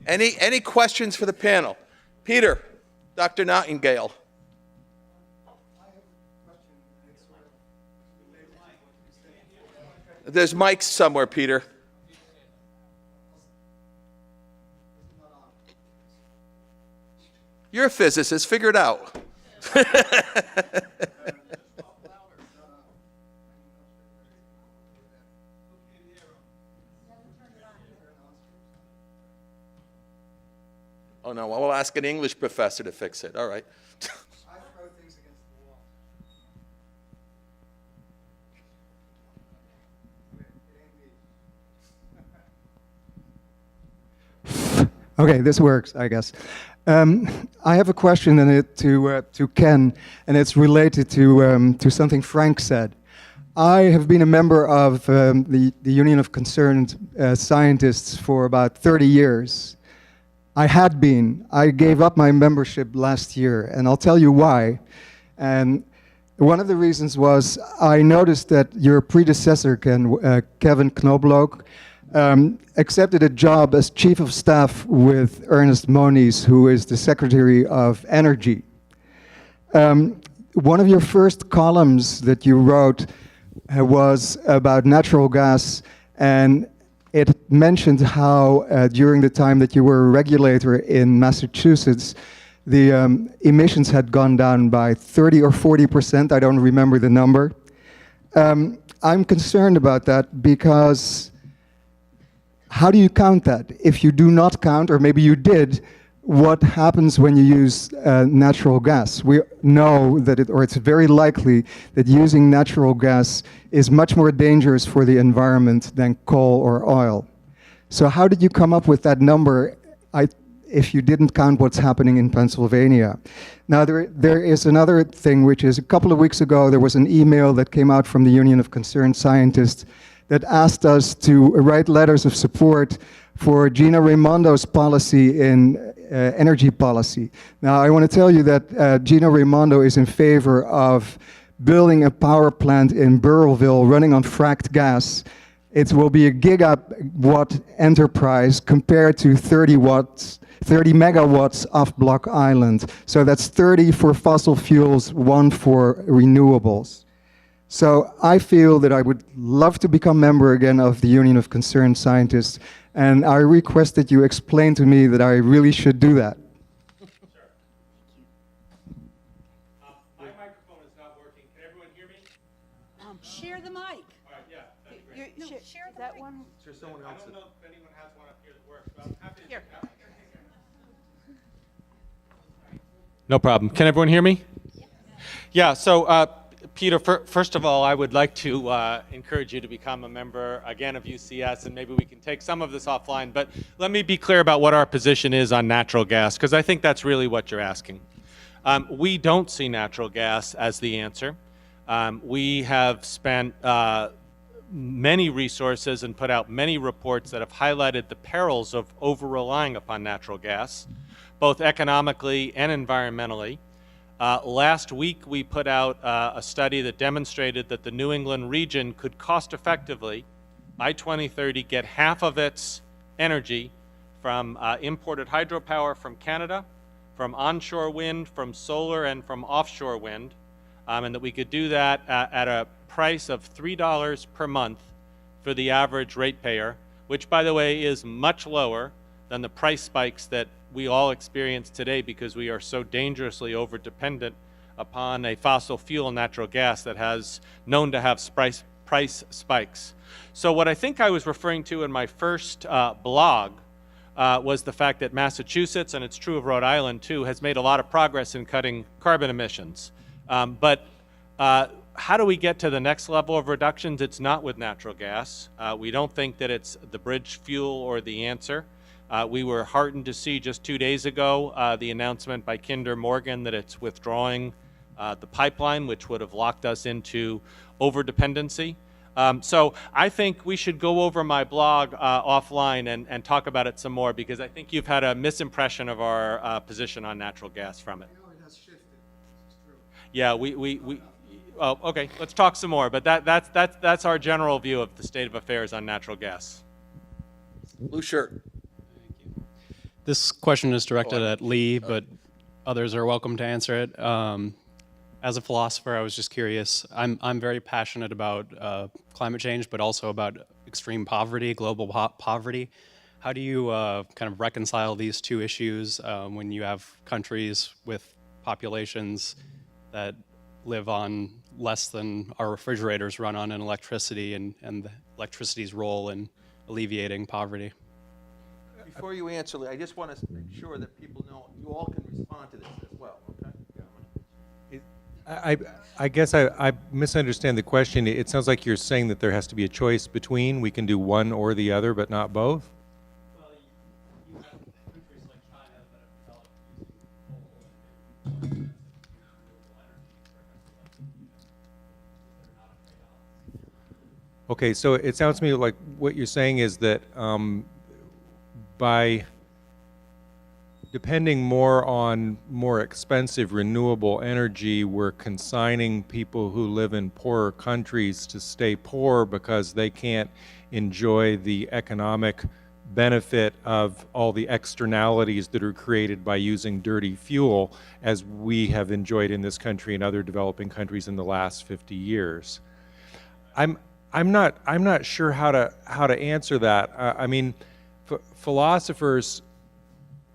Any questions for the panel? Peter, Dr. Nightingale. There's mics somewhere, Peter. You're a physicist, figure it out. Oh no, well, we'll ask an English professor to fix it. All right. I throw things against the wall. Okay, this works, I guess. I have a question to Ken, and it's related to something Frank said. I have been a member of the Union of Concerned Scientists for about 30 years. I had been. I gave up my membership last year, and I'll tell you why. And one of the reasons was I noticed that your predecessor, Kevin Knobloch, accepted a job as chief of staff with Ernest Moniz, who is the Secretary of Energy. One of your first columns that you wrote was about natural gas, and it mentioned how during the time that you were a regulator in Massachusetts, the emissions had gone down by 30 or 40%, I don't remember the number. I'm concerned about that because how do you count that? If you do not count, or maybe you did, what happens when you use natural gas? We know that it's very likely that using natural gas is much more dangerous for the environment than coal or oil. So how did you come up with that number if you didn't count what's happening in Pennsylvania? Now there is another thing, which is a couple of weeks ago there was an email that came out from the Union of Concerned Scientists that asked us to write letters of support for Gina Raimondo's policy in energy policy. Now, I want to tell you that Gina Raimondo is in favor of building a power plant in Burrillville running on fracked gas. It will be a gigawatt enterprise compared to 30 megawatts off Block Island. So that's 30 for fossil fuels, 1 for renewables. So I feel that I would love to become member again of the Union of Concerned Scientists, and I request that you explain to me that I really should do that. Sure. My microphone is not working. Can everyone hear me? Share the mic. All right, yeah, that'd be great. Share that one. Sure, someone I else. don't know if anyone has one up here that works, but I'm happy to. Here. No problem. Can everyone hear me? Yeah, so Peter, first of all, I would like to encourage you to become a member, again, of UCS, and maybe we can take some of this offline. But let me be clear about what our position is on natural gas, because I think that's really what you're asking. We don't see natural gas as the answer. We have spent many resources and put out many reports that have highlighted the perils of over-relying upon natural gas, both economically and environmentally. Last week, we put out a study that demonstrated that the New England region could cost-effectively, by 2030, get half of its energy from imported hydropower from Canada, from onshore wind, from solar, and from offshore wind, and that we could do that at a price of $3 per month for the average ratepayer, which, by the way, is much lower than the price spikes that we all experience today because we are so dangerously over-dependent upon a fossil fuel, natural gas, that has known to have price spikes. So what I think I was referring to in my first blog was the fact that Massachusetts, and it's true of Rhode Island too, has made a lot of progress in cutting carbon emissions. But how do we get to the next level of reductions? It's not with natural gas. We don't think that it's the bridge fuel or the answer. We were heartened to see just 2 days ago the announcement by Kinder Morgan that it's withdrawing the pipeline, which would have locked us into over-dependency. So I think we should go over my blog offline and talk about it some more, because I think you've had a misimpression of our position on natural gas from it. I know it has shifted. It's true. Yeah, oh, okay, let's talk some more, but that's our general view of the state of affairs on natural gas. Blue shirt. This question is directed at Lee, but others are welcome to answer it. As a philosopher, I was just curious. I'm very passionate about climate change, but also about extreme poverty, global poverty. How do you kind of reconcile these two issues when you have countries with populations that live on less than our refrigerators run on in electricity, and the electricity's role in alleviating poverty? Before you answer, Lee, I just want to make sure that people know you all can respond to this as well, okay? I guess I misunderstand the question. It sounds like you're saying that there has to be a choice between, we can do one or the other, but not both? Well, you have countries like China that have developed using coal and renewable energy. Okay, so it sounds to me like what you're saying is that by depending more on more expensive renewable energy, we're consigning people who live in poorer countries to stay poor because they can't enjoy the economic benefit of all the externalities that are created by using dirty fuel as we have enjoyed in this country and other developing countries in the last 50 years. I'm not sure how to answer that. I mean, philosophers,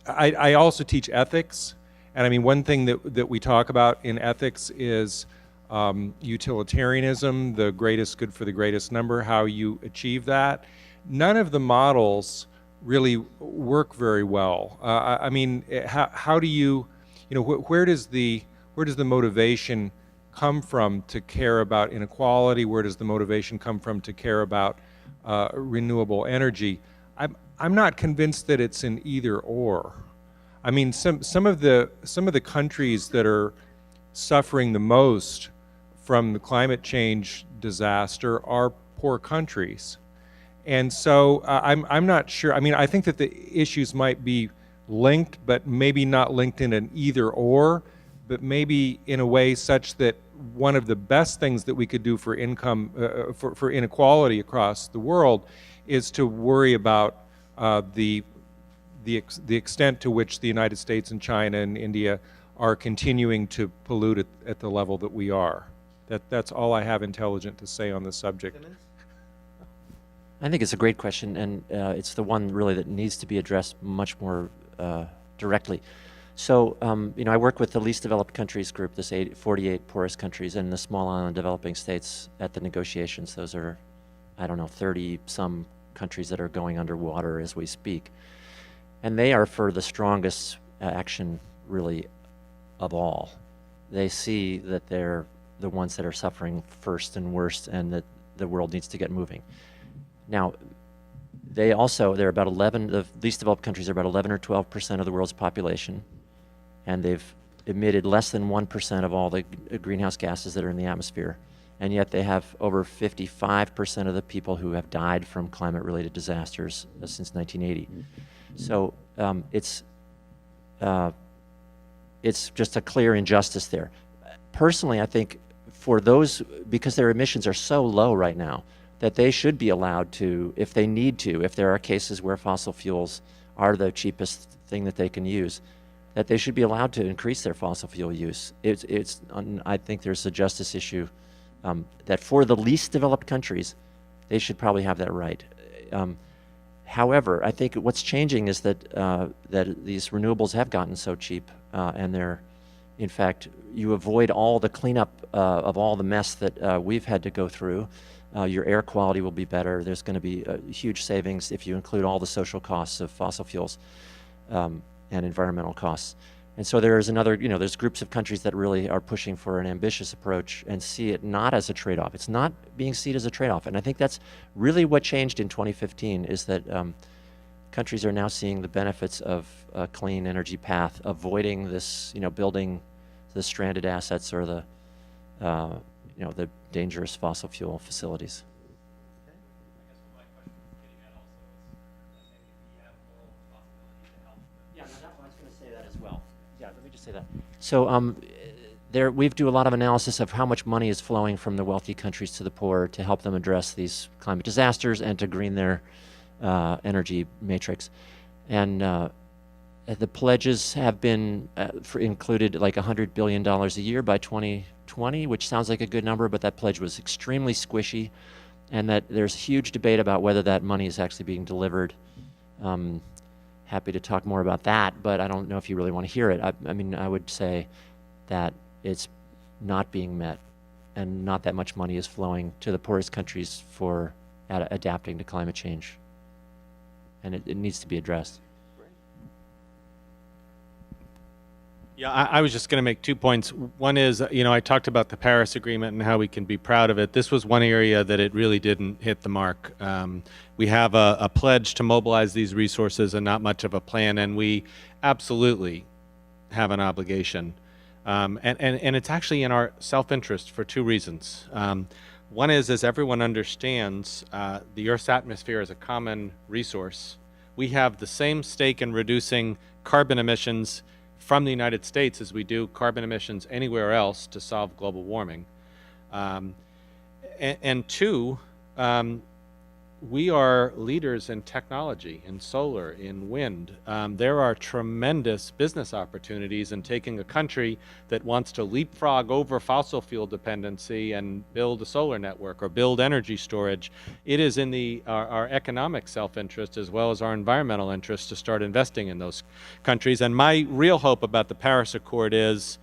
I also teach ethics, and I mean, one thing that we talk about in ethics is utilitarianism, the greatest good for the greatest number, how you achieve that. None of the models really work very well. I mean, how do you know, where does the motivation come from to care about inequality? Where does the motivation come from to care about renewable energy? I'm not convinced that it's an either or. I mean, some of the countries that are suffering the most from the climate change disaster are poor countries, and so I'm not sure. I mean, I think that the issues might be linked, but maybe not linked in an either or, but maybe in a way such that one of the best things that we could do for income for inequality across the world is to worry about the extent to which the United States and China and India are continuing to pollute at the level that we are. That's all I have intelligent to say on the subject. I think it's a great question, and it's the one really that needs to be addressed much more directly. So, you know, I work with the least developed countries group, this 48 poorest countries, and the small island developing states at the negotiations. Those are, I don't know, 30-some countries that are going underwater as we speak. And they are for the strongest action, really, of all. They see that they're the ones that are suffering first and worst, and that the world needs to get moving. Now, they're about 11, the least developed countries are about 11 or 12% of the world's population, and they've emitted less than 1% of all the greenhouse gases that are in the atmosphere. And yet they have over 55% of the people who have died from climate-related disasters since 1980. So it's just a clear injustice there. Personally, I think for those, because their emissions are so low right now, that they should be allowed to, if they need to, if there are cases where fossil fuels are the cheapest thing that they can use, that they should be allowed to increase their fossil fuel use. I think there's a justice issue that for the least developed countries, they should probably have that right. However, I think what's changing is that that these renewables have gotten so cheap, and they're, in fact, you avoid all the cleanup of all the mess that we've had to go through. Your air quality will be better. There's going to be huge savings if you include all the social costs of fossil fuels and environmental costs. And so there is another, you know, there's groups of countries that really are pushing for an ambitious approach and see it not as a trade-off. It's not being seen as a trade-off. And I think that's really what changed in 2015 is that countries are now seeing the benefits of a clean energy path, avoiding this, you know, building the stranded assets or the, you know, the dangerous fossil fuel facilities. Yeah, no, I was going to say that as well. Yeah, let me just say that. So we do a lot of analysis of how much money is flowing from the wealthy countries to the poor to help them address these climate disasters and to green their energy matrix. And The pledges have been included like $100 billion a year by 2020, which sounds like a good number, but that pledge was extremely squishy, and that there's huge debate about whether that money is actually being delivered. Happy to talk more about that, but I don't know if you really want to hear it. I mean, I would say that it's not being met, and not that much money is flowing to the poorest countries for adapting to climate change. And it needs to be addressed. Yeah, I was just going to make 2 points. One is, I talked about the Paris Agreement and how we can be proud of it. This was one area that it really didn't hit the mark. We have a pledge to mobilize these resources and not much of a plan, and we absolutely have an obligation. And it's actually in our self-interest for 2 reasons. One is, as everyone understands, the Earth's atmosphere is a common resource. We have the same stake in reducing carbon emissions from the United States as we do carbon emissions anywhere else to solve global warming. And 2, we are leaders in technology, in solar, in wind. There are tremendous business opportunities in taking a country that wants to leapfrog over fossil fuel dependency and build a solar network or build energy storage. It is in our economic self-interest as well as our environmental interest to start investing in those countries. And my real hope about the Paris Accord is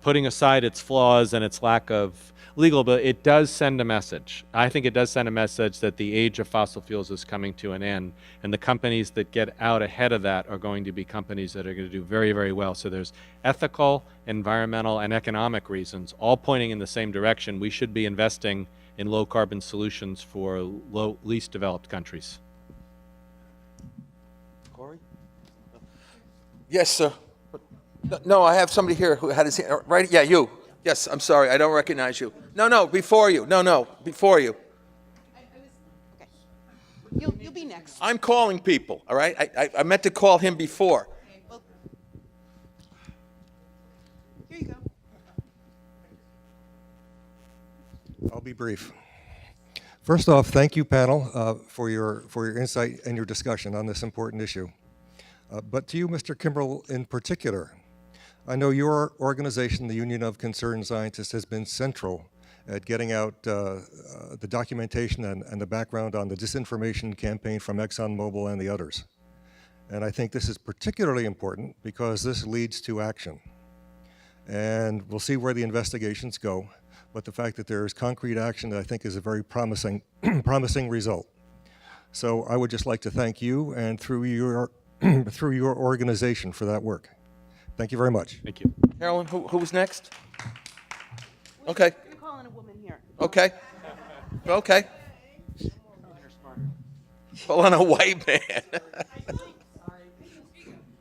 putting aside its flaws and its lack of legal, but it does send a message. I think it does send a message that the age of fossil fuels is coming to an end, and the companies that get out ahead of that are going to be companies that are going to do very, very well. So there's ethical, environmental, and economic reasons, all pointing in the same direction. We should be investing in low-carbon solutions for least developed countries. Corey? Yes, sir. No, I have somebody here who had his hand, right, yeah, you. Yes, I'm sorry, I don't recognize you. No, before you. No, before you. Okay. You'll be next. I'm calling people, all right? I meant to call him before. Okay, well, here you go. I'll be brief. First off, thank you, panel, for your insight and your discussion on this important issue. But to you, Mr. Kimbrell, in particular, I know your organization, the Union of Concerned Scientists, has been central at getting out the documentation and the background on the disinformation campaign from ExxonMobil and the others. And I think this is particularly important because this leads to action. And we'll see where the investigations go, but the fact that there is concrete action, I think, is a very promising, promising result. So I would just like to thank you and through your organization for that work. Thank you very much. Thank you. Carolyn, who was next? Okay, You're calling a woman here. okay. Pull on a white man.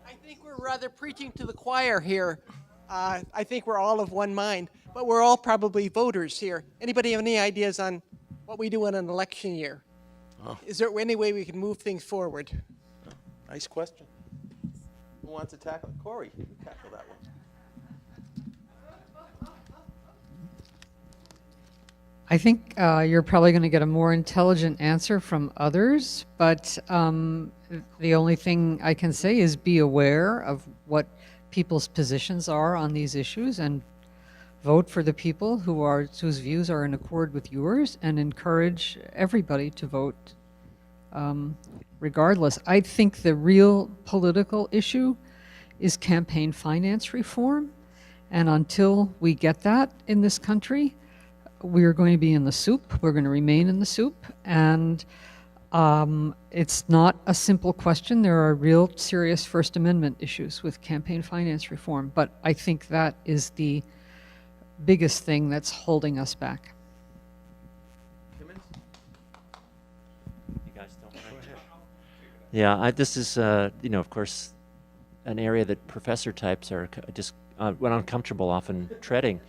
I think we're rather preaching to the choir here. I think we're all of one mind, but we're all probably voters here. Anybody have any ideas on what we do in an election year? Oh. Is there any way we can move things forward? Nice question. Who wants to tackle it? Corey, you tackle that one. I think you're probably going to get a more intelligent answer from others, but the only thing I can say is be aware of what people's positions are on these issues and vote for the people whose views are in accord with yours, and encourage everybody to vote regardless. I think the real political issue is campaign finance reform, and until we get that in this country, we're going to be in the soup. We're going to remain in the soup, and it's not a simple question. There are real serious First Amendment issues with campaign finance reform, but I think that is the biggest thing that's holding us back. Yeah, this is, of course, an area that professor types are just uncomfortable often treading.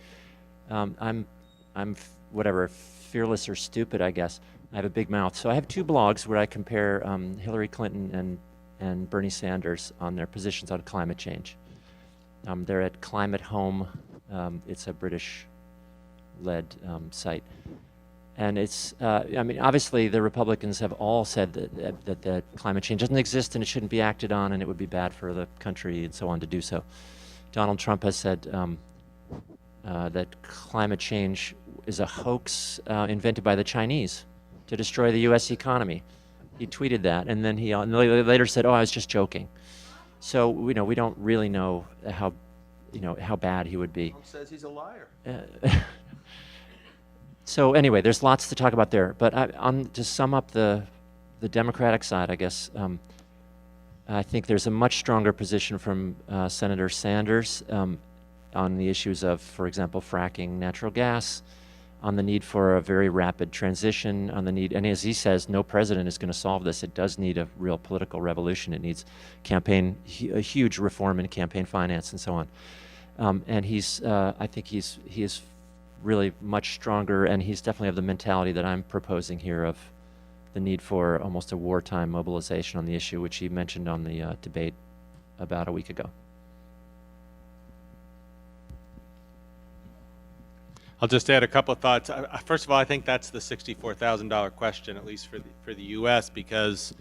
I'm whatever, fearless or stupid, I guess. I have a big mouth. So I have 2 blogs where I compare Hillary Clinton and Bernie Sanders on their positions on climate change. They're at Climate Home. It's a British-led site. And it's, I mean, obviously the Republicans have all said that climate change doesn't exist and it shouldn't be acted on and it would be bad for the country and so on to do so. Donald Trump has said that climate change is a hoax invented by the Chinese to destroy the U.S. economy. He tweeted that, and then he later said, "Oh, I was just joking." So we don't really know how bad he would be. Trump says he's a liar. So anyway, there's lots to talk about there. But to sum up the Democratic side, I guess, I think there's a much stronger position from Senator Sanders on the issues of, for example, fracking natural gas, on the need for a very rapid transition, on the need, and as he says, no president is going to solve this. It does need a real political revolution. It needs a huge reform in campaign finance and so on. And I think he is really much stronger, and he's definitely of the mentality that I'm proposing here of the need for almost a wartime mobilization on the issue, which he mentioned on the debate about a week ago. I'll just add a couple of thoughts. First of all, I think that's the $64,000 question, at least for the U.S., because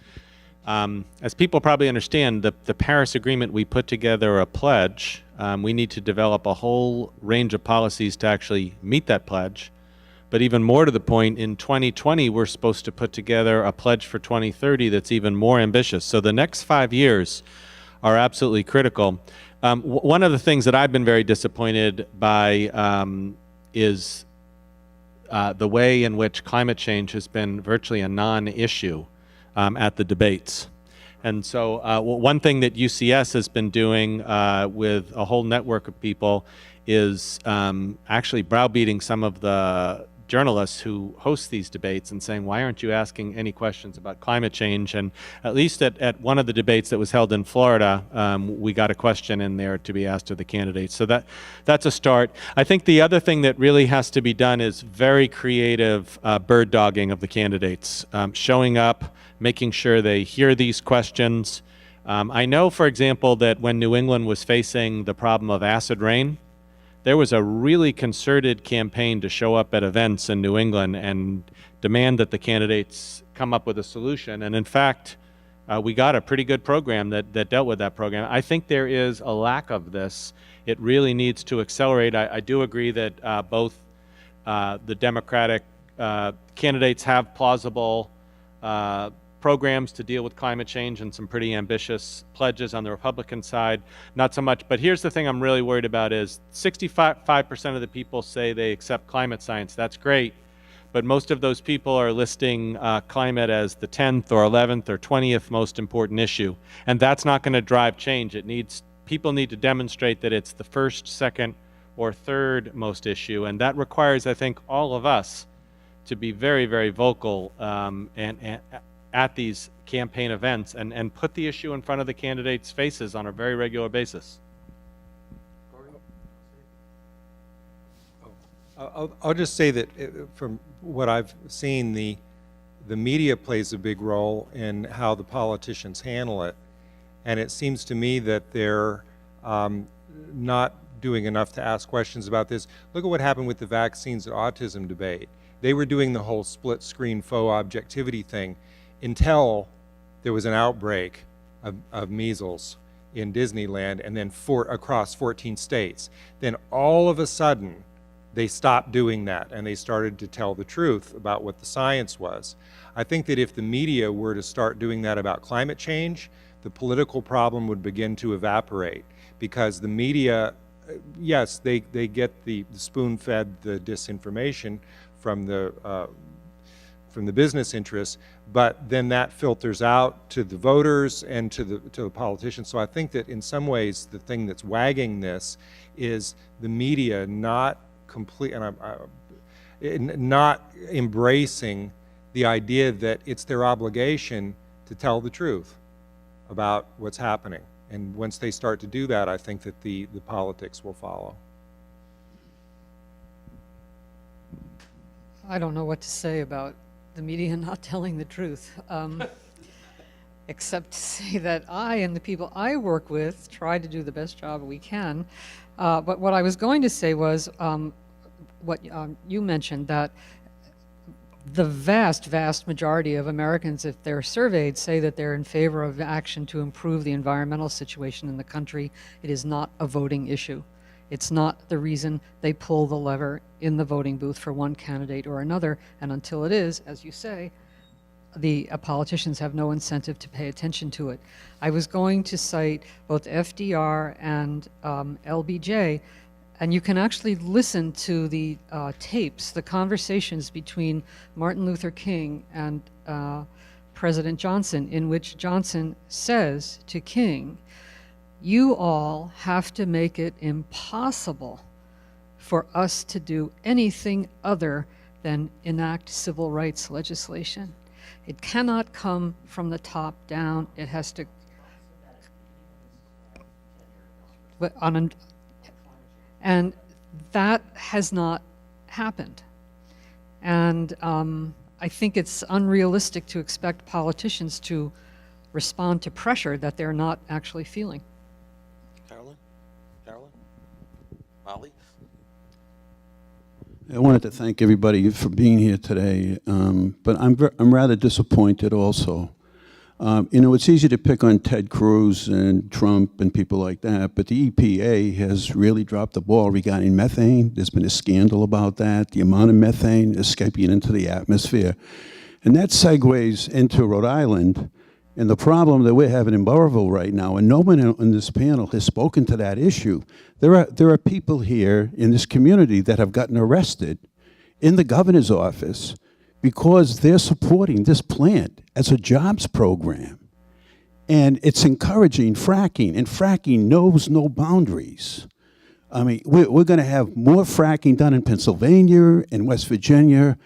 as people probably understand, the Paris Agreement, we put together a pledge. We need to develop a whole range of policies to actually meet that pledge. But even more to the point, in 2020, we're supposed to put together a pledge for 2030 that's even more ambitious. So the next 5 years are absolutely critical. One of the things that I've been very disappointed by is the way in which climate change has been virtually a non-issue at the debates. And so one thing that UCS has been doing with a whole network of people is actually browbeating some of the journalists who host these debates and saying, why aren't you asking any questions about climate change? And at least at one of the debates that was held in Florida, we got a question in there to be asked of the candidates. So that's a start. I think the other thing that really has to be done is very creative bird dogging of the candidates, showing up, making sure they hear these questions. I know, for example, that when New England was facing the problem of acid rain, there was a really concerted campaign to show up at events in New England and demand that the candidates come up with a solution. And in fact, we got a pretty good program that dealt with that program. I think there is a lack of this. It really needs to accelerate. I do agree that both the Democratic candidates have plausible programs to deal with climate change and some pretty ambitious pledges. On the Republican side, not so much. But here's the thing I'm really worried about is 65% of the people say they accept climate science. That's great. But most of those people are listing climate as the 10th or 11th or 20th most important issue. And that's not going to drive change. People need to demonstrate that it's the first, second, or third most issue. And that requires, I think, all of us to be very, very vocal and at these campaign events and put the issue in front of the candidates' faces on a very regular basis. I'll just say that from what I've seen, the media plays a big role in how the politicians handle it. And it seems to me that they're not doing enough to ask questions about this. Look at what happened with the vaccines and autism debate. They were doing the whole split screen faux objectivity thing until there was an outbreak of measles in Disneyland and then across 14 states. Then all of a sudden, they stopped doing that and they started to tell the truth about what the science was. I think that if the media were to start doing that about climate change, the political problem would begin to evaporate because the media, yes, they get the spoon-fed the disinformation from the business interests, but then that filters out to the voters and to the politicians. So I think that in some ways the thing that's wagging this is the media not not embracing the idea that it's their obligation to tell the truth about what's happening. And once they start to do that, I think that the politics will follow. I don't know what to say about the media not telling the truth, except to say that I and the people I work with try to do the best job we can. But what I was going to say was what you mentioned, that the vast, vast majority of Americans, if they're surveyed, say that they're in favor of action to improve the environmental situation in the country. It is not a voting issue. It's not the reason they pull the lever in the voting booth for one candidate or another. And until it is, as you say, the politicians have no incentive to pay attention to it. I was going to cite both FDR and LBJ, and you can actually listen to the tapes, the conversations between Martin Luther King and President Johnson, in which Johnson says to King, "You all have to make it impossible for us to do anything other than enact civil rights legislation. It cannot come from the top down. It has to." But and that has not happened. And I think it's unrealistic to expect politicians to respond to pressure that they're not actually feeling. Carolyn? Carolyn? Molly? I wanted to thank everybody for being here today, but I'm rather disappointed also. It's easy to pick on Ted Cruz and Trump and people like that, but the EPA has really dropped the ball regarding methane. There's been a scandal about that, the amount of methane escaping into the atmosphere. And that segues into Rhode Island and the problem that we're having in Burrillville right now, and no one on this panel has spoken to that issue. There are people here in this community that have gotten arrested in the governor's office because they're supporting this plant as a jobs program. And it's encouraging fracking, and fracking knows no boundaries. I mean, we're going to have more fracking done in Pennsylvania and West Virginia,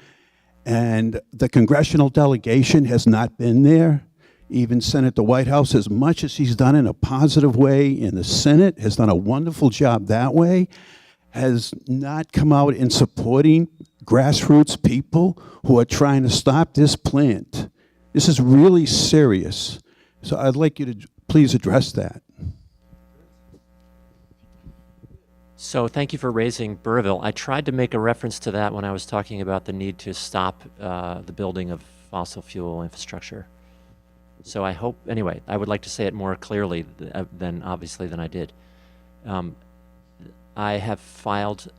and the congressional delegation has not been there. Even Senator Whitehouse, as much as he's done in a positive way in the Senate, has done a wonderful job that way, has not come out in supporting grassroots people who are trying to stop this plant. This is really serious. So I'd like you to please address that. So thank you for raising Burrillville. I tried to make a reference to that when I was talking about the need to stop the building of fossil fuel infrastructure. So I hope, anyway, I would like to say it more clearly than I did. I have filed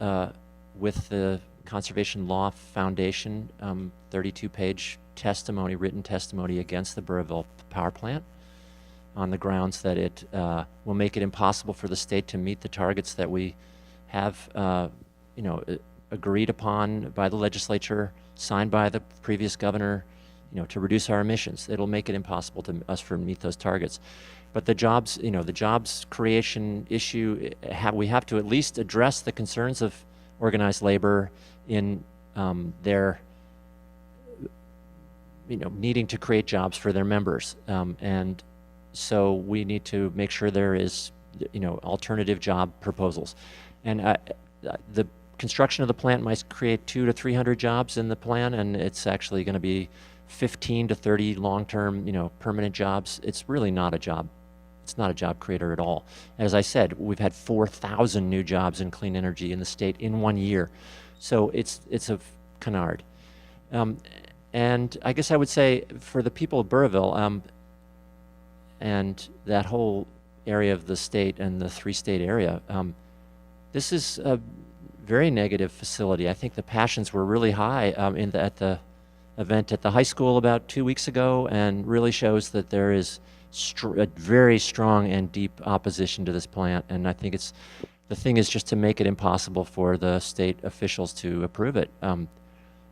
with the Conservation Law Foundation 32-page testimony, written testimony against the Burrillville power plant on the grounds that it will make it impossible for the state to meet the targets that we have agreed upon by the legislature, signed by the previous governor, to reduce our emissions. It'll make it impossible to us to meet those targets. But the jobs, the jobs creation issue, we have to at least address the concerns of organized labor in their, needing to create jobs for their members. And so we need to make sure there is, alternative job proposals. And the construction of the plant might create 200 to 300 jobs in the plan, and it's actually going to be 15 to 30 long-term, permanent jobs. It's really not a job. It's not a job creator at all. As I said, we've had 4,000 new jobs in clean energy in the state in 1 year. So it's a canard. And I guess I would say for the people of Burrillville and that whole area of the state and the three-state area, this is a very negative facility. I think the passions were really high at the event at the high school about 2 weeks ago, and really shows that there is a very strong and deep opposition to this plant. And I think the thing is just to make it impossible for the state officials to approve it.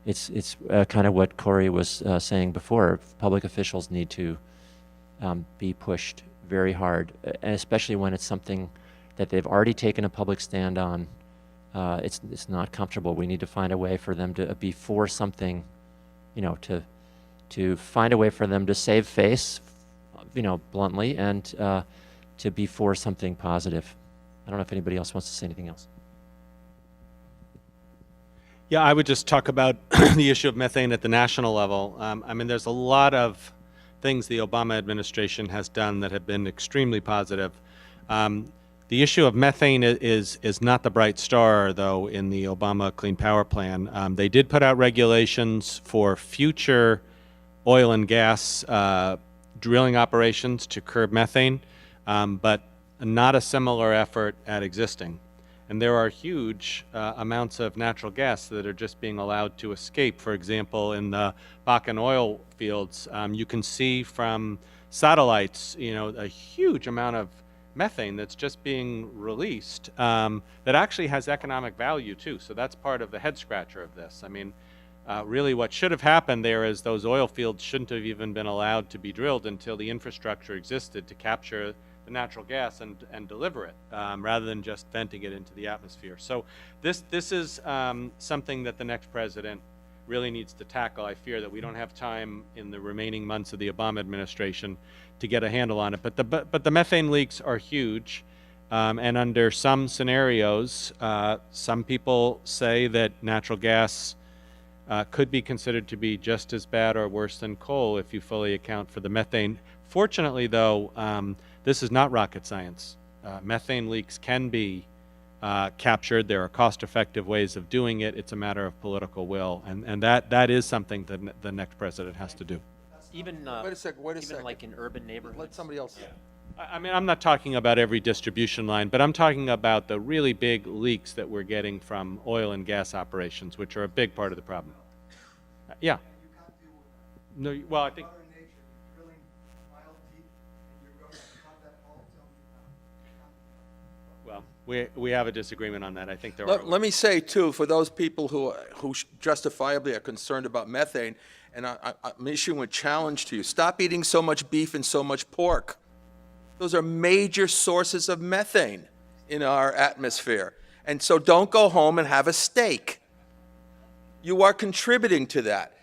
It's kind of what Corey was saying before. Public officials need to be pushed very hard, and especially when it's something that they've already taken a public stand on. It's not comfortable. We need to find a way for them to be for something, to find a way for them to save face, bluntly, and to be for something positive. I don't know if anybody else wants to say anything else. Yeah, I would just talk about the issue of methane at the national level. I mean, there's a lot of things the Obama administration has done that have been extremely positive. The issue of methane is not the bright star, though, in the Obama Clean Power Plan. They did put out regulations for future oil and gas drilling operations to curb methane, but not a similar effort at existing. And there are huge amounts of natural gas that are just being allowed to escape. For example, in the Bakken oil fields, you can see from satellites, a huge amount of methane that's just being released that actually has economic value too. So that's part of the head scratcher of this. I mean, really what should have happened there is those oil fields shouldn't have even been allowed to be drilled until the infrastructure existed to capture the natural gas and deliver it, rather than just venting it into the atmosphere. So this is something that the next president really needs to tackle. I fear that we don't have time in the remaining months of the Obama administration to get a handle on it. But the methane leaks are huge, and under some scenarios, some people say that natural gas could be considered to be just as bad or worse than coal if you fully account for the methane. Fortunately, though, this is not rocket science. Methane leaks can be captured. There are cost-effective ways of doing it. It's a matter of political will, and that is something that the next president has to do. Even Wait a second. like in urban neighborhoods. Let somebody else. I mean, I'm not talking about every distribution line, but I'm talking about the really big leaks that we're getting from oil and gas operations, which are a big part of the problem. Yeah. No, well, I think. Well, we have a disagreement on that. I think there are. Let me say, too, for those people who justifiably are concerned about methane, and I'm issuing a challenge to you, stop eating so much beef and so much pork. Those are major sources of methane in our atmosphere. And so don't go home and have a steak. You are contributing to that.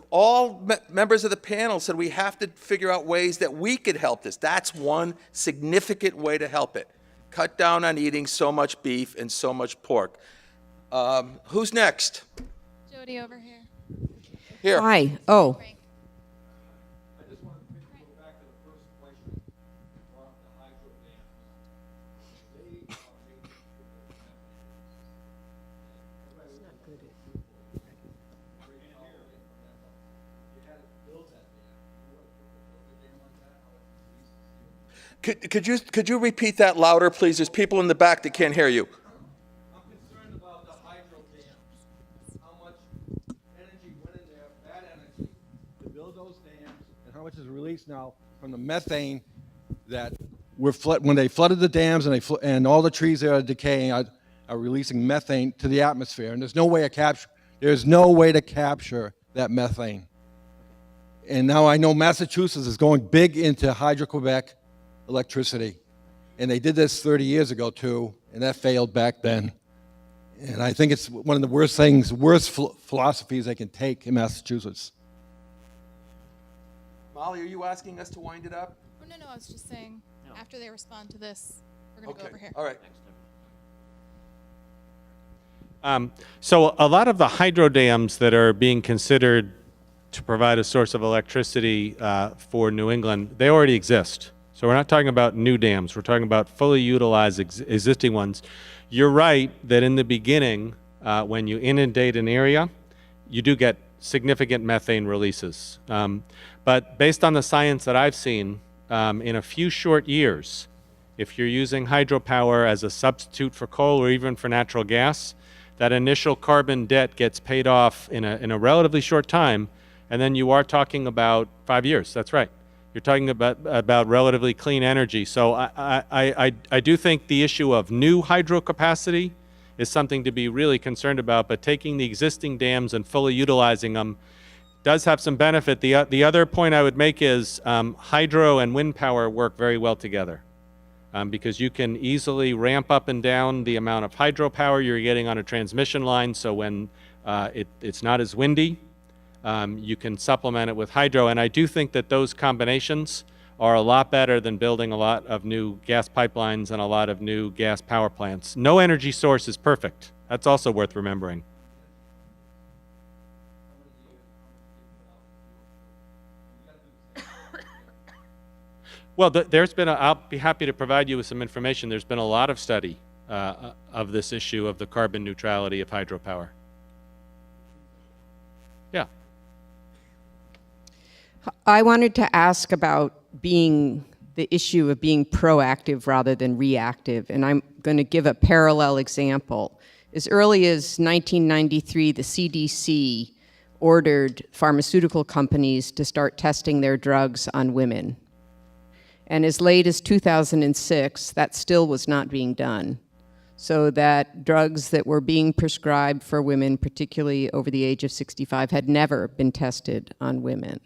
All members of the panel said we have to figure out ways that we could help this. That's one significant way to help it. Cut down on eating so much beef and so much pork. Who's next? Jody over here. Here. Hi. Oh. Could you repeat that louder, please? There's people in the back that can't hear you. I'm concerned about the hydro dams, how much energy went in there, bad energy, to build those dams, and how much is released now from the methane that when they flooded the dams and all the trees that are decaying are releasing methane to the atmosphere, and there's no way to capture that methane. And now I know Massachusetts is going big into Hydro-Quebec electricity. And they did this 30 years ago too, and that failed back then. And I think it's one of the worst philosophies they can take in Massachusetts. Molly, are you asking us to wind it up? Oh, no, I was just saying, after they respond to this, we're going to go over here. All right. So a lot of the hydro dams that are being considered to provide a source of electricity for New England, they already exist. So we're not talking about new dams. We're talking about fully utilized existing ones. You're right that in the beginning, when you inundate an area, you do get significant methane releases. But based on the science that I've seen, in a few short years, if you're using hydropower as a substitute for coal or even for natural gas, that initial carbon debt gets paid off in a relatively short time, and then you are talking about 5 years. That's right. You're talking about relatively clean energy. So I do think the issue of new hydro capacity is something to be really concerned about, but taking the existing dams and fully utilizing them does have some benefit. The other point I would make is hydro and wind power work very well together, because you can easily ramp up and down the amount of hydropower you're getting on a transmission line, so when it's not as windy, you can supplement it with hydro. And I do think that those combinations are a lot better than building a lot of new gas pipelines and a lot of new gas power plants. No energy source is perfect. That's also worth remembering. Well, there's been I'll be happy to provide you with some information. There's been a lot of study of this issue of the carbon neutrality of hydropower. Yeah. I wanted to ask about the issue of being proactive rather than reactive, and I'm going to give a parallel example. As early as 1993, the CDC ordered pharmaceutical companies to start testing their drugs on women. And as late as 2006, that still was not being done. So that drugs that were being prescribed for women, particularly over the age of 65, had never been tested on women.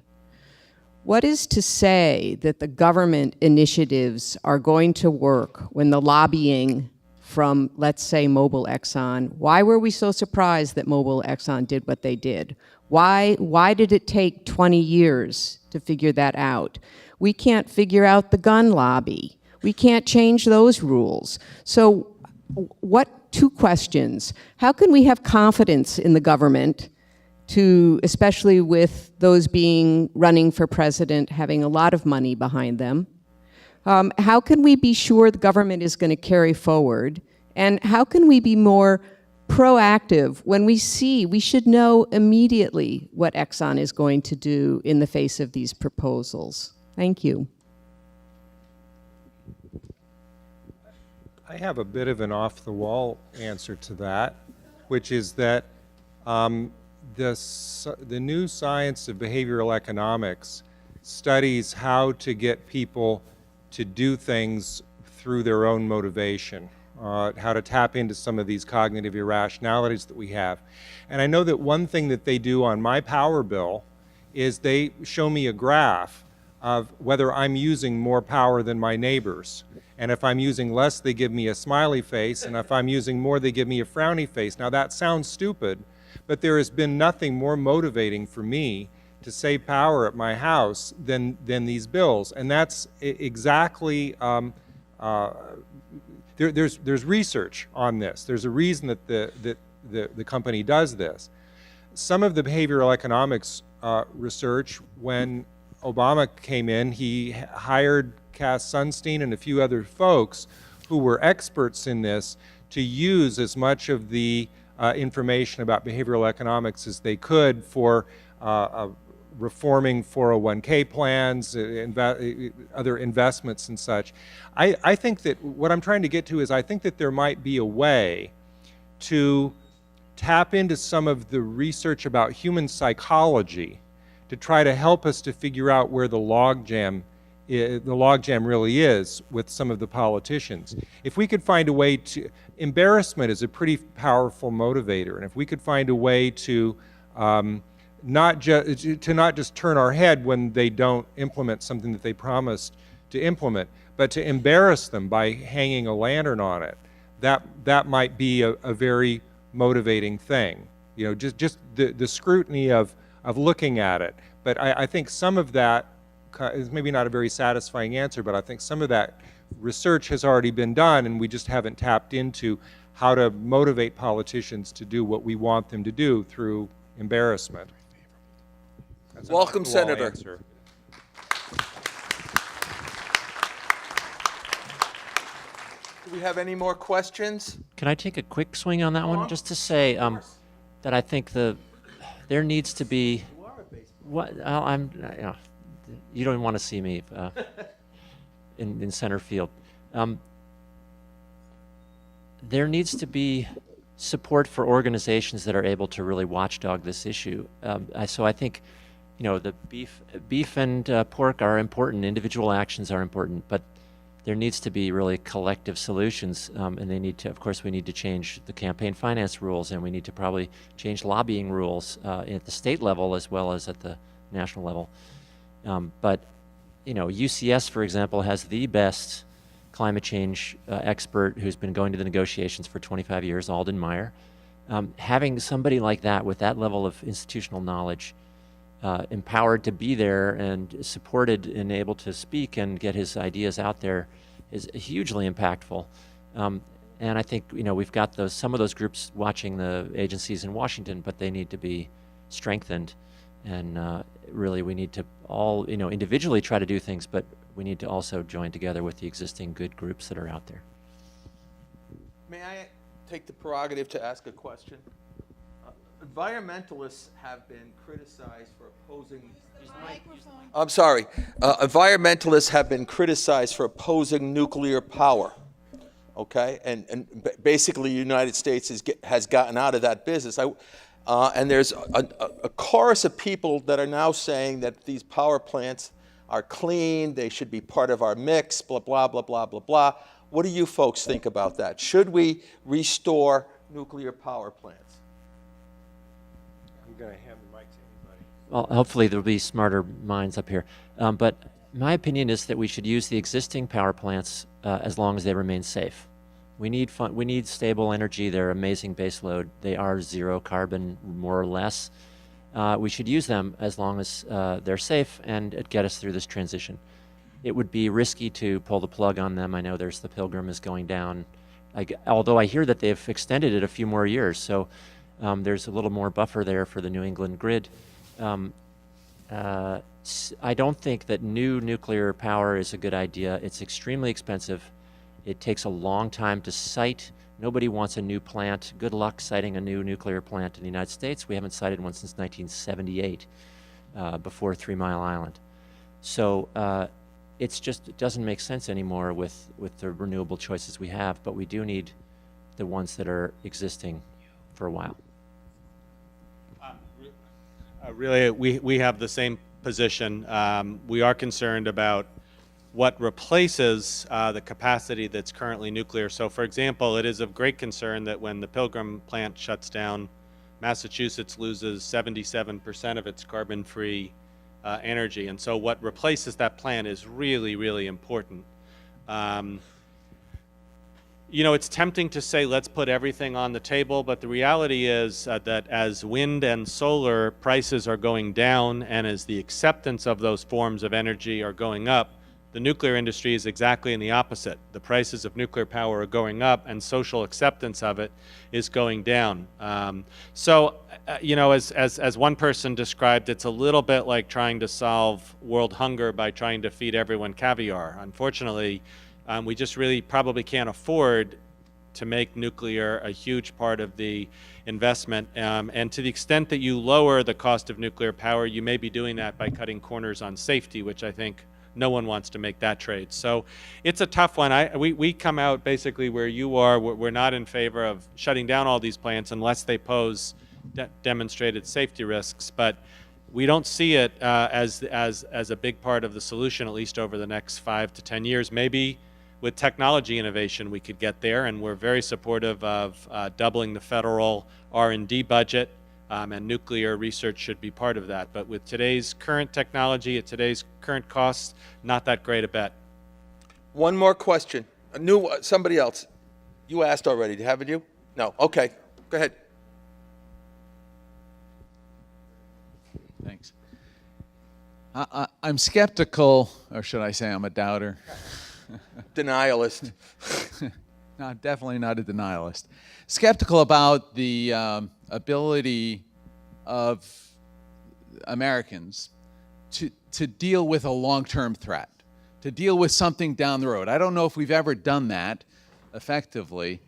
What is to say that the government initiatives are going to work when the lobbying from, let's say, Mobil Exxon, why were we so surprised that Mobil Exxon did what they did? Why did it take 20 years to figure that out? We can't figure out the gun lobby. We can't change those rules. So two questions. How can we have confidence in the government especially with those running for president, having a lot of money behind them? How can we be sure the government is going to carry forward? And how can we be more proactive when we should know immediately what Exxon is going to do in the face of these proposals? Thank you. I have a bit of an off-the-wall answer to that, which is that the new science of behavioral economics studies how to get people to do things through their own motivation, how to tap into some of these cognitive irrationalities that we have. And I know that one thing that they do on my power bill is they show me a graph of whether I'm using more power than my neighbors. And if I'm using less, they give me a smiley face, and if I'm using more, they give me a frowny face. Now that sounds stupid, but there has been nothing more motivating for me to save power at my house than these bills. And that's exactly, there's research on this. There's a reason that the company does this. Some of the behavioral economics research, when Obama came in, he hired Cass Sunstein and a few other folks who were experts in this to use as much of the information about behavioral economics as they could for reforming 401k plans, other investments and such. I think that what I'm trying to get to is I think that there might be a way to tap into some of the research about human psychology to try to help us to figure out where the logjam really is with some of the politicians. If we could find a way to, embarrassment is a pretty powerful motivator, and if we could find a way to not just turn our head when they don't implement something that they promised to implement, but to embarrass them by hanging a lantern on it, that might be a very motivating thing. You know, just the scrutiny of looking at it. But I think some of that is maybe not a very satisfying answer, but I think some of that research has already been done, and we just haven't tapped into how to motivate politicians to do what we want them to do through embarrassment. That's an Welcome, off-the-wall Senator. answer. Do we have any more questions? Can I take a quick swing on that one? Just to say that I think there needs to be. You don't even want to see me in center field. There needs to be support for organizations that are able to really watchdog this issue. So I think, you know, the beef and pork are important. Individual actions are important, but there needs to be really collective solutions, and they need to. Of course, we need to change the campaign finance rules, and we need to probably change lobbying rules at the state level as well as at the national level. But you know, UCS, for example, has the best climate change expert who's been going to the negotiations for 25 years, Alden Meyer. Having somebody like that with that level of institutional knowledge, empowered to be there and supported and able to speak and get his ideas out there is hugely impactful. And I think, you know, we've got some of those groups watching the agencies in Washington, but they need to be strengthened. And really, we need to all, you know, individually try to do things, but we need to also join together with the existing good groups that are out there. May I take the prerogative to ask a question? Environmentalists have been criticized for opposing. Microphone. I'm sorry. Environmentalists have been criticized for opposing nuclear power. Okay, and basically, the United States has gotten out of that business. And there's a chorus of people that are now saying that these power plants are clean, they should be part of our mix, blah, blah, blah, blah, blah, blah. What do you folks think about that? Should we restore nuclear power plants? I'm going to hand the mic to anybody. Well, hopefully there'll be smarter minds up here. But my opinion is that we should use the existing power plants as long as they remain safe. We need stable energy. They're amazing baseload. They are zero carbon, more or less. We should use them as long as they're safe and get us through this transition. It would be risky to pull the plug on them. I know the Pilgrim is going down, although I hear that they've extended it a few more years. So there's a little more buffer there for the New England grid. I don't think that new nuclear power is a good idea. It's extremely expensive. It takes a long time to site. Nobody wants a new plant. Good luck siting a new nuclear plant in the United States. We haven't sited one since 1978, before 3 Mile Island. So it doesn't make sense anymore with the renewable choices we have, but we do need the ones that are existing for a while. Really, we have the same position. We are concerned about what replaces the capacity that's currently nuclear. So, for example, it is of great concern that when the Pilgrim plant shuts down, Massachusetts loses 77% of its carbon-free energy. And so what replaces that plant is really, really important. You know, it's tempting to say, let's put everything on the table, but the reality is that as wind and solar prices are going down and as the acceptance of those forms of energy are going up, the nuclear industry is exactly in the opposite. The prices of nuclear power are going up and social acceptance of it is going down. You know, as one person described, it's a little bit like trying to solve world hunger by trying to feed everyone caviar. Unfortunately, we just really probably can't afford to make nuclear a huge part of the investment. And to the extent that you lower the cost of nuclear power, you may be doing that by cutting corners on safety, which I think no one wants to make that trade. So it's a tough one. We come out basically where you are. We're not in favor of shutting down all these plants unless they pose demonstrated safety risks. But we don't see it as a big part of the solution, at least over the next 5 to 10 years. Maybe with technology innovation we could get there, and we're very supportive of doubling the federal R&D budget, and nuclear research should be part of that. But with today's current technology, at today's current costs, not that great a bet. One more question. Somebody else. You asked already, haven't you? No. Okay. Go ahead. Thanks. I'm skeptical, or should I say I'm a doubter? Denialist. No, definitely not a denialist. Skeptical about the ability of Americans to deal with a long-term threat, to deal with something down the road. I don't know if we've ever done that effectively.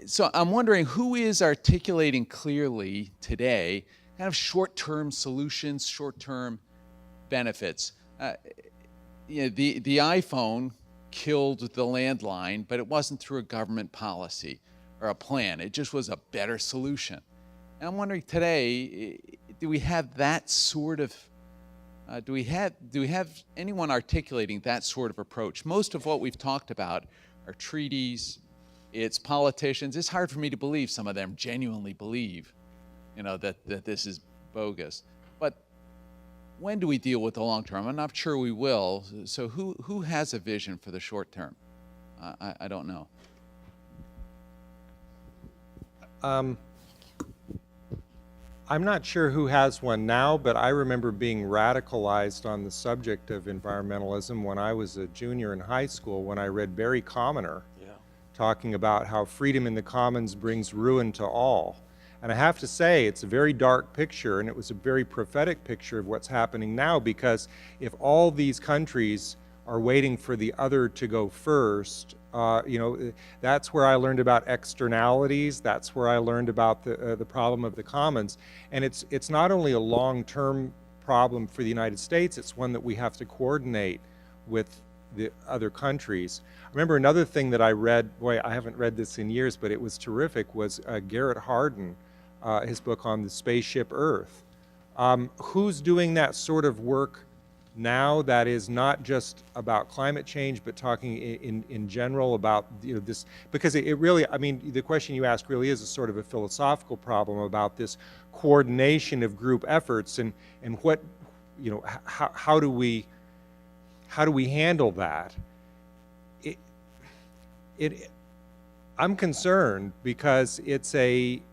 So I'm wondering who is articulating clearly today kind of short-term solutions, short-term benefits. You know, the iPhone killed the landline, but it wasn't through a government policy or a plan. It just was a better solution. And I'm wondering today, do we have that sort of, do we have anyone articulating that sort of approach? Most of what we've talked about are treaties, it's politicians. It's hard for me to believe some of them genuinely believe, you know, that this is bogus. But when do we deal with the long term? I'm not sure we will. So who has a vision for the short term? I don't know. I'm not sure who has one now, but I remember being radicalized on the subject of environmentalism when I was a junior in high school, when I read Barry Commoner talking about how freedom in the commons brings ruin to all. And I have to say, it's a very dark picture, and it was a very prophetic picture of what's happening now, because if all these countries are waiting for the other to go first. That's where I learned about externalities. That's where I learned about the problem of the commons. And it's not only a long-term problem for the United States, it's one that we have to coordinate with the other countries. I remember another thing that I read, boy, I haven't read this in years, but it was terrific, was Garrett Hardin, his book on the spaceship Earth. Who's doing that sort of work now that is not just about climate change, but talking in general about this? Because it really, I mean, the question you ask really is a sort of a philosophical problem about this coordination of group efforts and what, how do we handle that? I'm concerned because if you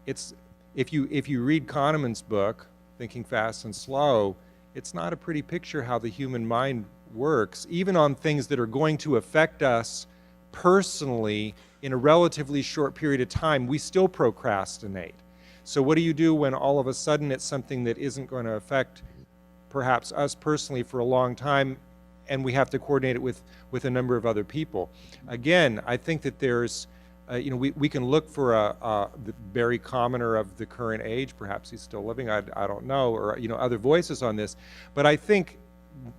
read Kahneman's book, Thinking Fast and Slow, it's not a pretty picture how the human mind works, even on things that are going to affect us personally in a relatively short period of time. We still procrastinate. So what do you do when all of a sudden it's something that isn't going to affect perhaps us personally for a long time, and we have to coordinate it with a number of other people? Again, I think that there's, we can look for the Barry Commoner of the current age, perhaps he's still living, I don't know, or other voices on this. But I think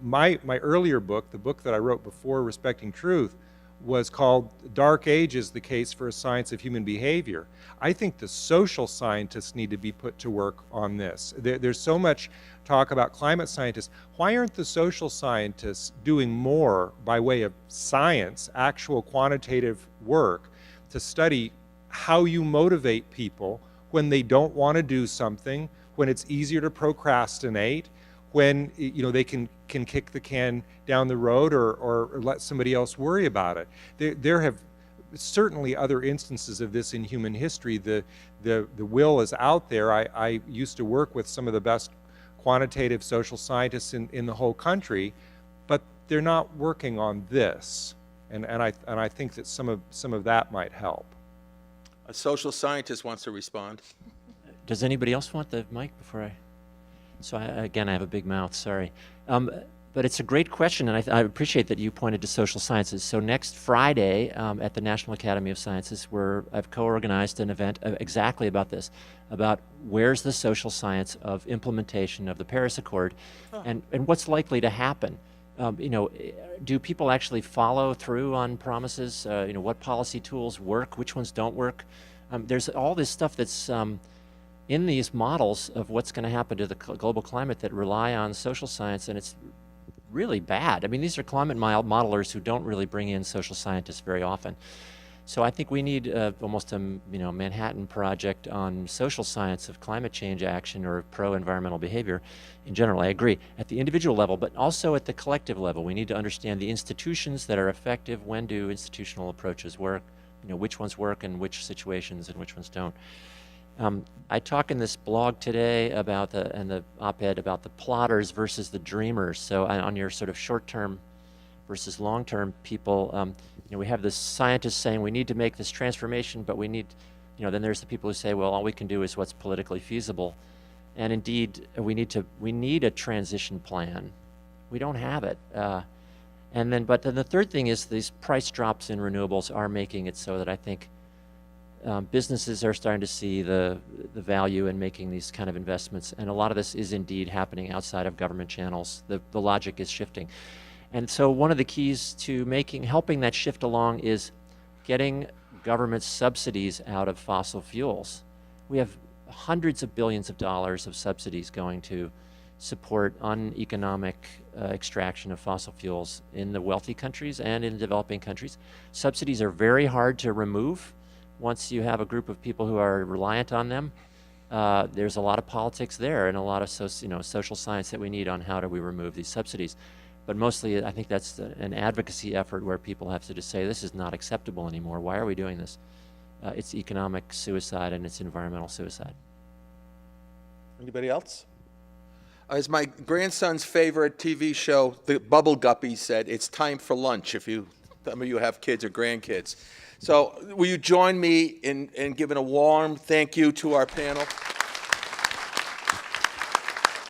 my earlier book, the book that I wrote before Respecting Truth, was called Dark Ages, The Case for a Science of Human Behavior. I think the social scientists need to be put to work on this. There's so much talk about climate scientists. Why aren't the social scientists doing more by way of science, actual quantitative work, to study how you motivate people when they don't want to do something, when it's easier to procrastinate, when they can kick the can down the road or let somebody else worry about it. There have certainly other instances of this in human history. The will is out there. I used to work with some of the best quantitative social scientists in the whole country, but they're not working on this. And I think that some of that might help. A social scientist wants to respond. Does anybody else want the mic before I? So again, I have a big mouth, sorry. But it's a great question, and I appreciate that you pointed to social sciences. So next Friday at the National Academy of Sciences, I've co-organized an event exactly about this, about where's the social science of implementation of the Paris Accord, and what's likely to happen. Do people actually follow through on promises? What policy tools work, which ones don't work? There's all this stuff that's in these models of what's going to happen to the global climate that rely on social science, and it's really bad. I mean, these are climate modelers who don't really bring in social scientists very often. So I think we need almost a Manhattan Project on social science of climate change action or pro-environmental behavior in general. I agree. At the individual level, but also at the collective level, we need to understand the institutions that are effective. When do institutional approaches work? Which ones work in which situations and which ones don't. I talk in this blog today about the op-ed about the plotters versus the dreamers. So on your sort of short-term versus long-term people, we have the scientists saying we need to make this transformation, but we need, then there's the people who say, well, all we can do is what's politically feasible. And indeed, we need a transition plan. We don't have it. But then the third thing is these price drops in renewables are making it so that I think businesses are starting to see the value in making these kind of investments, and a lot of this is indeed happening outside of government channels. The logic is shifting. And so one of the keys to helping that shift along is getting government subsidies out of fossil fuels. We have hundreds of billions of dollars of subsidies going to support uneconomic extraction of fossil fuels in the wealthy countries and in developing countries. Subsidies are very hard to remove. Once you have a group of people who are reliant on them, there's a lot of politics there and a lot of social science that we need on how do we remove these subsidies. But mostly, I think that's an advocacy effort where people have to just say, this is not acceptable anymore. Why are we doing this? It's economic suicide and it's environmental suicide. Anybody else? As my grandson's favorite TV show, The Bubble Guppies, said, it's time for lunch if some of you have kids or grandkids. So will you join me in giving a warm thank you to our panel?